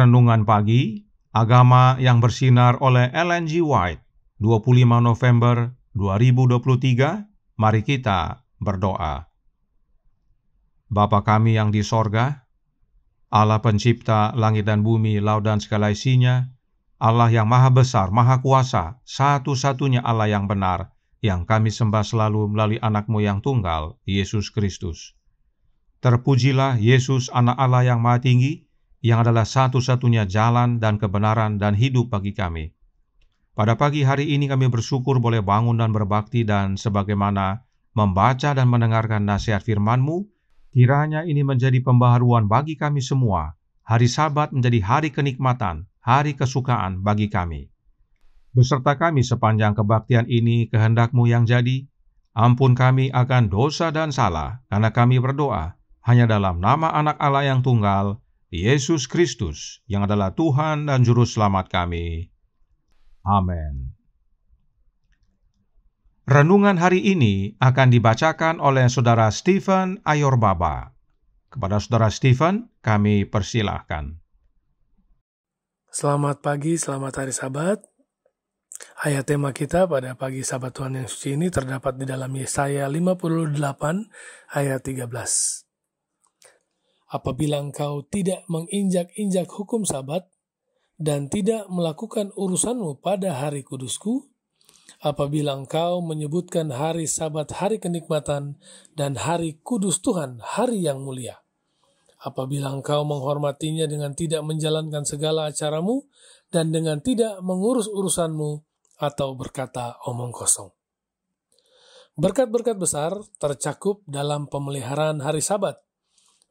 Renungan Pagi, Agama yang Bersinar oleh Ellen G. White, 25 November 2023. Mari kita berdoa. Bapa kami yang di sorga, Allah pencipta langit dan bumi, laut dan segala isinya, Allah yang maha besar, maha kuasa, satu-satunya Allah yang benar, yang kami sembah selalu melalui anak-Mu yang tunggal, Yesus Kristus. Terpujilah Yesus, anak Allah yang maha tinggi, yang adalah satu-satunya jalan dan kebenaran dan hidup bagi kami. Pada pagi hari ini kami bersyukur boleh bangun dan berbakti, dan sebagaimana membaca dan mendengarkan nasihat firman-Mu, kiranya ini menjadi pembaharuan bagi kami semua. Hari Sabat menjadi hari kenikmatan, hari kesukaan bagi kami. Beserta kami sepanjang kebaktian ini, kehendak-Mu yang jadi. Ampun kami akan dosa dan salah, karena kami berdoa hanya dalam nama Anak Allah yang tunggal, Yesus Kristus, yang adalah Tuhan dan Juru Selamat kami. Amin. Renungan hari ini akan dibacakan oleh Saudara Stephen Ayorbaba. Kepada Saudara Stephen, kami persilahkan. Selamat pagi, selamat hari Sabat. Ayat tema kita pada pagi Sabat Tuhan yang suci ini terdapat di dalam Yesaya 58 ayat 13. Apabila engkau tidak menginjak-injak hukum Sabat dan tidak melakukan urusanmu pada hari kudusku, apabila engkau menyebutkan hari Sabat hari kenikmatan dan hari kudus Tuhan hari yang mulia, apabila engkau menghormatinya dengan tidak menjalankan segala acaramu dan dengan tidak mengurus urusanmu atau berkata omong kosong. Berkat-berkat besar tercakup dalam pemeliharaan hari Sabat,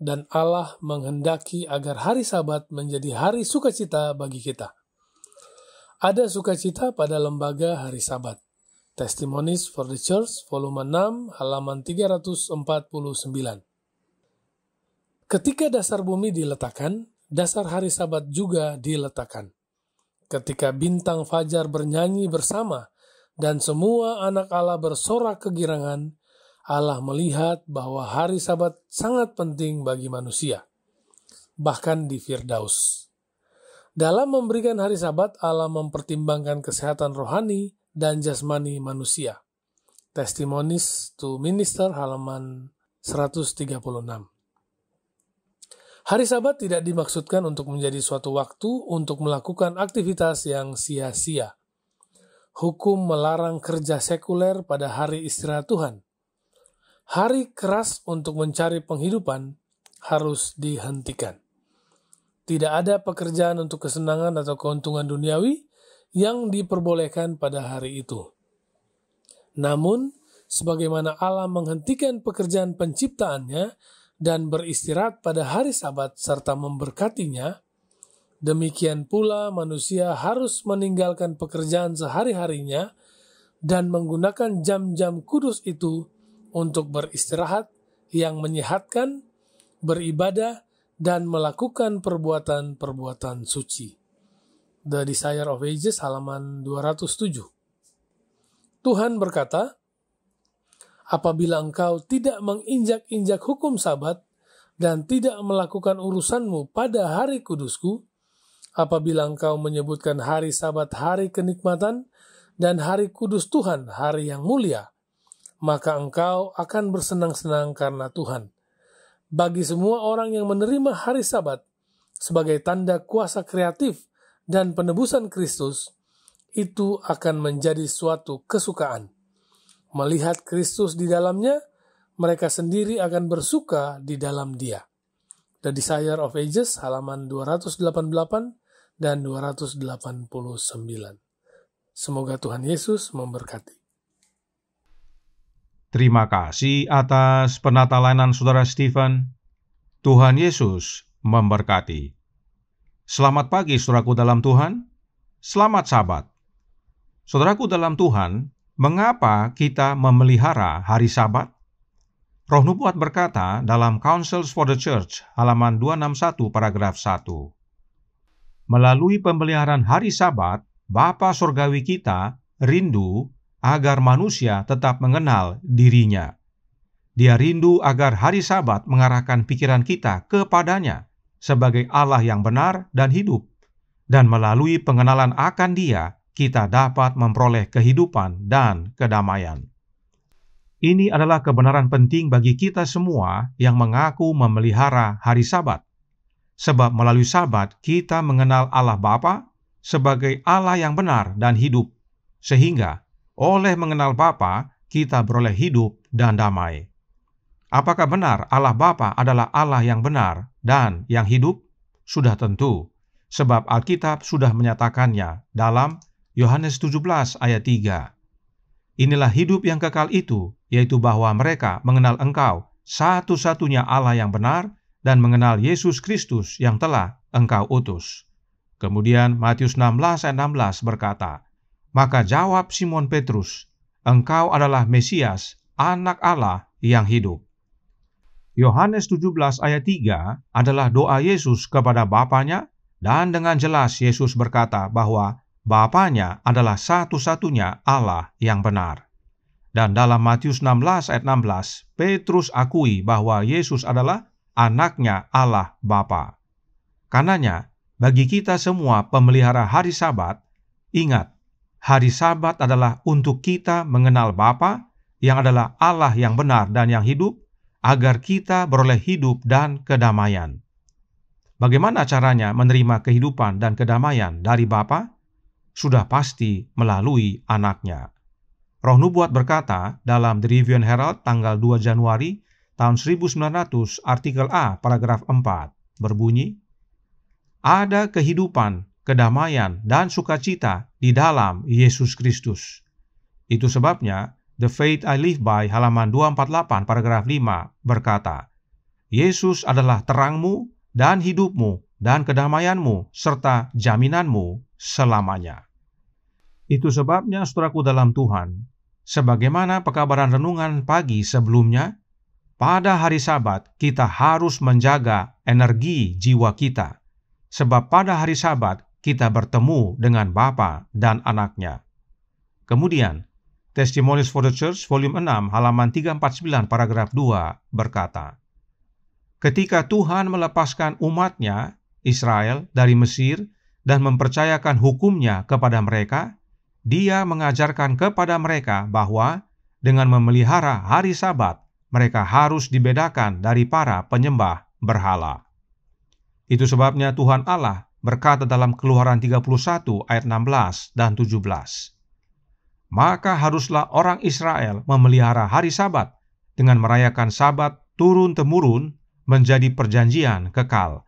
dan Allah menghendaki agar hari Sabat menjadi hari sukacita bagi kita. Ada sukacita pada lembaga hari Sabat. Testimonies for the Church, volume 6, halaman 349. Ketika dasar bumi diletakkan, dasar hari Sabat juga diletakkan. Ketika bintang fajar bernyanyi bersama, dan semua anak Allah bersorak kegirangan, Allah melihat bahwa hari Sabat sangat penting bagi manusia, bahkan di Firdaus. Dalam memberikan hari Sabat, Allah mempertimbangkan kesehatan rohani dan jasmani manusia. Testimonies to Minister, halaman 136. Hari Sabat tidak dimaksudkan untuk menjadi suatu waktu untuk melakukan aktivitas yang sia-sia. Hukum melarang kerja sekuler pada hari istirahat Tuhan. Hari keras untuk mencari penghidupan harus dihentikan. Tidak ada pekerjaan untuk kesenangan atau keuntungan duniawi yang diperbolehkan pada hari itu. Namun, sebagaimana Allah menghentikan pekerjaan penciptaannya dan beristirahat pada hari Sabat serta memberkatinya, demikian pula manusia harus meninggalkan pekerjaan sehari-harinya dan menggunakan jam-jam kudus itu untuk beristirahat yang menyehatkan, beribadah, dan melakukan perbuatan-perbuatan suci. The Desire of Ages, halaman 207. Tuhan berkata, apabila engkau tidak menginjak-injak hukum Sabat dan tidak melakukan urusanmu pada hari kudusku, apabila engkau menyebutkan hari Sabat hari kenikmatan dan hari kudus Tuhan hari yang mulia, maka engkau akan bersenang-senang karena Tuhan. Bagi semua orang yang menerima hari Sabat sebagai tanda kuasa kreatif dan penebusan Kristus, itu akan menjadi suatu kesukaan. Melihat Kristus di dalamnya, mereka sendiri akan bersuka di dalam Dia. The Desire of Ages, halaman 288 dan 289. Semoga Tuhan Yesus memberkati. Terima kasih atas penata-layanan Saudara Stephen. Tuhan Yesus memberkati. Selamat pagi, saudaraku dalam Tuhan. Selamat Sabat. Saudaraku dalam Tuhan, mengapa kita memelihara hari Sabat? Roh Nubuat berkata dalam Counsels for the Church, halaman 261, paragraf 1. Melalui pemeliharaan hari Sabat, Bapa Surgawi kita rindu agar manusia tetap mengenal dirinya. Dia rindu agar hari Sabat mengarahkan pikiran kita kepadanya sebagai Allah yang benar dan hidup. Dan melalui pengenalan akan Dia, kita dapat memperoleh kehidupan dan kedamaian. Ini adalah kebenaran penting bagi kita semua yang mengaku memelihara hari Sabat. Sebab melalui Sabat kita mengenal Allah Bapa sebagai Allah yang benar dan hidup. Sehingga oleh mengenal Bapa, kita beroleh hidup dan damai. Apakah benar Allah Bapa adalah Allah yang benar dan yang hidup? Sudah tentu, sebab Alkitab sudah menyatakannya dalam Yohanes 17 ayat 3. Inilah hidup yang kekal itu, yaitu bahwa mereka mengenal Engkau, satu-satunya Allah yang benar, dan mengenal Yesus Kristus yang telah Engkau utus. Kemudian Matius 16 ayat 16 berkata, maka jawab Simon Petrus, engkau adalah Mesias, anak Allah yang hidup. Yohanes 17 ayat 3 adalah doa Yesus kepada Bapanya, dan dengan jelas Yesus berkata bahwa Bapanya adalah satu-satunya Allah yang benar. Dan dalam Matius 16 ayat 16, Petrus akui bahwa Yesus adalah anaknya Allah Bapa. Karenanya, bagi kita semua pemelihara hari Sabat, ingat, hari Sabat adalah untuk kita mengenal Bapa yang adalah Allah yang benar dan yang hidup, agar kita beroleh hidup dan kedamaian. Bagaimana caranya menerima kehidupan dan kedamaian dari Bapa? Sudah pasti melalui anaknya. Roh Nubuat berkata dalam The Review and Herald tanggal 2 Januari tahun 1900, artikel A, paragraf 4, berbunyi, ada kehidupan, kedamaian, dan sukacita di dalam Yesus Kristus. Itu sebabnya, The Faith I Live By, halaman 248, paragraf 5, berkata, Yesus adalah terangmu dan hidupmu dan kedamaianmu serta jaminanmu selamanya. Itu sebabnya, saudaraku dalam Tuhan, sebagaimana pekabaran renungan pagi sebelumnya, pada hari Sabat kita harus menjaga energi jiwa kita, sebab pada hari Sabat kita bertemu dengan Bapa dan anaknya. Kemudian, Testimonies for the Church, volume 6, halaman 349, paragraf 2, berkata, ketika Tuhan melepaskan umatnya, Israel, dari Mesir dan mempercayakan hukumnya kepada mereka, Dia mengajarkan kepada mereka bahwa dengan memelihara hari Sabat, mereka harus dibedakan dari para penyembah berhala. Itu sebabnya Tuhan Allah berkata dalam Keluaran 31 ayat 16 dan 17, maka haruslah orang Israel memelihara hari Sabat dengan merayakan Sabat turun-temurun menjadi perjanjian kekal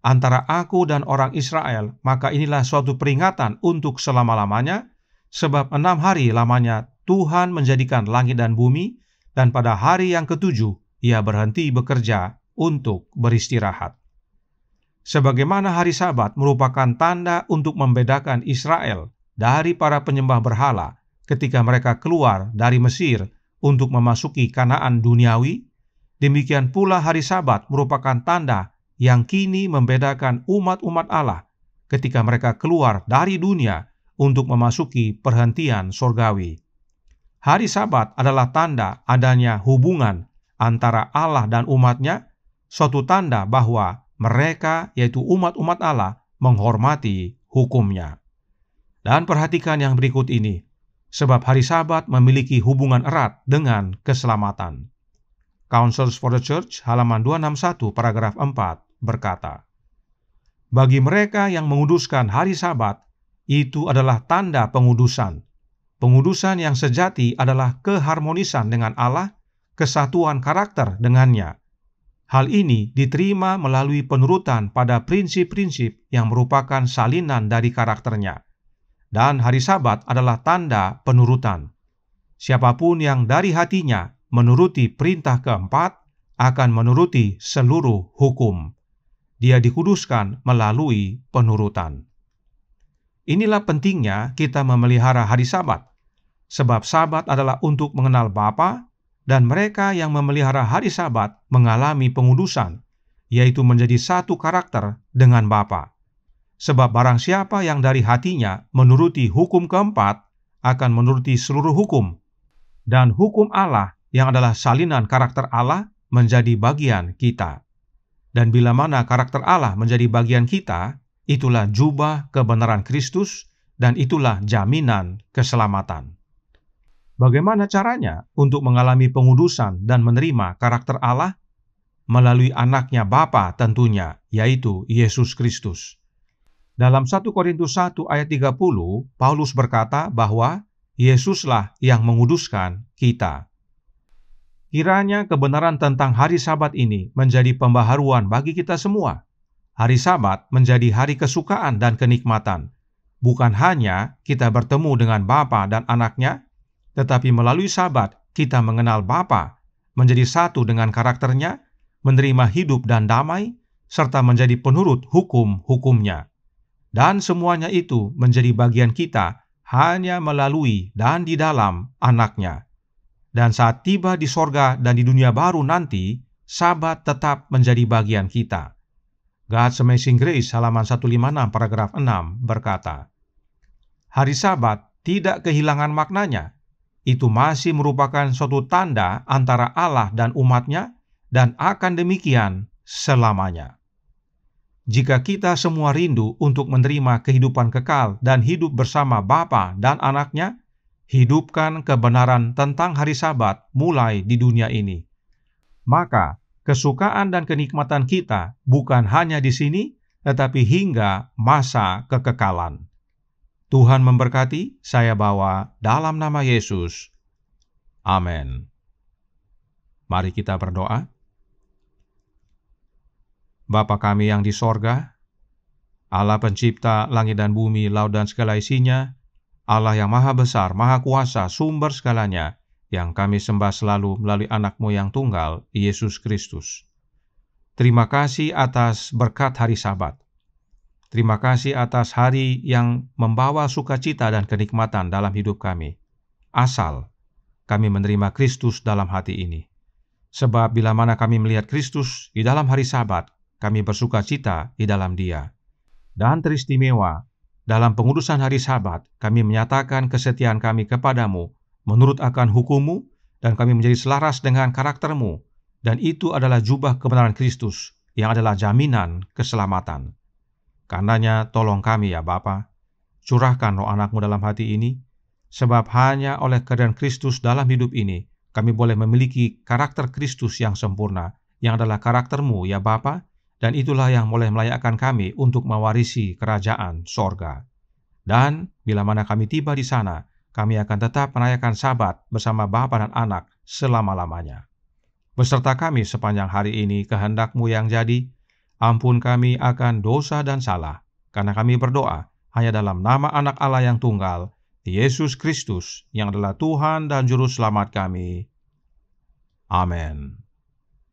antara aku dan orang Israel, maka inilah suatu peringatan untuk selama-lamanya, sebab 6 hari lamanya Tuhan menjadikan langit dan bumi, dan pada hari yang ke-7 Ia berhenti bekerja untuk beristirahat. Sebagaimana hari Sabat merupakan tanda untuk membedakan Israel dari para penyembah berhala ketika mereka keluar dari Mesir untuk memasuki Kanaan duniawi, demikian pula hari Sabat merupakan tanda yang kini membedakan umat-umat Allah ketika mereka keluar dari dunia untuk memasuki perhentian surgawi. Hari Sabat adalah tanda adanya hubungan antara Allah dan umatnya, suatu tanda bahwa mereka, yaitu umat-umat Allah, menghormati hukumnya. Dan perhatikan yang berikut ini, sebab hari Sabat memiliki hubungan erat dengan keselamatan. Counsels for the Church, halaman 261, paragraf 4, berkata, bagi mereka yang menguduskan hari Sabat, itu adalah tanda pengudusan. Pengudusan yang sejati adalah keharmonisan dengan Allah, kesatuan karakter dengannya. Hal ini diterima melalui penurutan pada prinsip-prinsip yang merupakan salinan dari karakternya. Dan hari Sabat adalah tanda penurutan. Siapapun yang dari hatinya menuruti perintah keempat akan menuruti seluruh hukum. Dia dikuduskan melalui penurutan. Inilah pentingnya kita memelihara hari Sabat, sebab Sabat adalah untuk mengenal Bapa, dan mereka yang memelihara hari Sabat mengalami pengudusan, yaitu menjadi satu karakter dengan Bapa. Sebab barang siapa yang dari hatinya menuruti hukum keempat akan menuruti seluruh hukum, dan hukum Allah yang adalah salinan karakter Allah menjadi bagian kita. Dan bila mana karakter Allah menjadi bagian kita, itulah jubah kebenaran Kristus, dan itulah jaminan keselamatan. Bagaimana caranya untuk mengalami pengudusan dan menerima karakter Allah? Melalui anaknya Bapa tentunya, yaitu Yesus Kristus. Dalam 1 Korintus 1 ayat 30, Paulus berkata bahwa Yesuslah yang menguduskan kita. Kiranya kebenaran tentang hari Sabat ini menjadi pembaharuan bagi kita semua. Hari Sabat menjadi hari kesukaan dan kenikmatan. Bukan hanya kita bertemu dengan Bapa dan anaknya, tetapi melalui Sabat kita mengenal Bapa, menjadi satu dengan karakternya, menerima hidup dan damai, serta menjadi penurut hukum-hukumnya. Dan semuanya itu menjadi bagian kita hanya melalui dan di dalam anaknya. Dan saat tiba di sorga dan di dunia baru nanti, Sabat tetap menjadi bagian kita. God's Amazing Grace, halaman 156, paragraf 6, berkata, hari Sabat tidak kehilangan maknanya. Itu masih merupakan suatu tanda antara Allah dan umatnya, dan akan demikian selamanya. Jika kita semua rindu untuk menerima kehidupan kekal dan hidup bersama Bapa dan anaknya, hidupkan kebenaran tentang hari Sabat mulai di dunia ini. Maka, kesukaan dan kenikmatan kita bukan hanya di sini, tetapi hingga masa kekekalan. Tuhan memberkati, saya bawa dalam nama Yesus. Amin. Mari kita berdoa. Bapa kami yang di sorga, Allah pencipta langit dan bumi, laut dan segala isinya, Allah yang maha besar, maha kuasa, sumber segalanya, yang kami sembah selalu melalui anak-Mu yang tunggal, Yesus Kristus. Terima kasih atas berkat hari Sabat. Terima kasih atas hari yang membawa sukacita dan kenikmatan dalam hidup kami. Asal kami menerima Kristus dalam hati ini. Sebab bila mana kami melihat Kristus di dalam hari Sabat, kami bersukacita di dalam Dia. Dan teristimewa, dalam pengudusan hari Sabat, kami menyatakan kesetiaan kami kepadamu, menurut akan hukum-Mu, dan kami menjadi selaras dengan karakter-Mu. Dan itu adalah jubah kebenaran Kristus, yang adalah jaminan keselamatan. Karenanya tolong kami ya Bapa, curahkan roh anak-Mu dalam hati ini, sebab hanya oleh kehadiran Kristus dalam hidup ini, kami boleh memiliki karakter Kristus yang sempurna, yang adalah karakter-Mu ya Bapa, dan itulah yang boleh melayakkan kami untuk mewarisi kerajaan sorga. Dan bila mana kami tiba di sana, kami akan tetap merayakan Sabat bersama Bapa dan Anak selama-lamanya. Beserta kami sepanjang hari ini kehendak-Mu yang jadi, ampun kami akan dosa dan salah, karena kami berdoa hanya dalam nama Anak Allah yang tunggal, Yesus Kristus, yang adalah Tuhan dan Juru Selamat kami. Amin.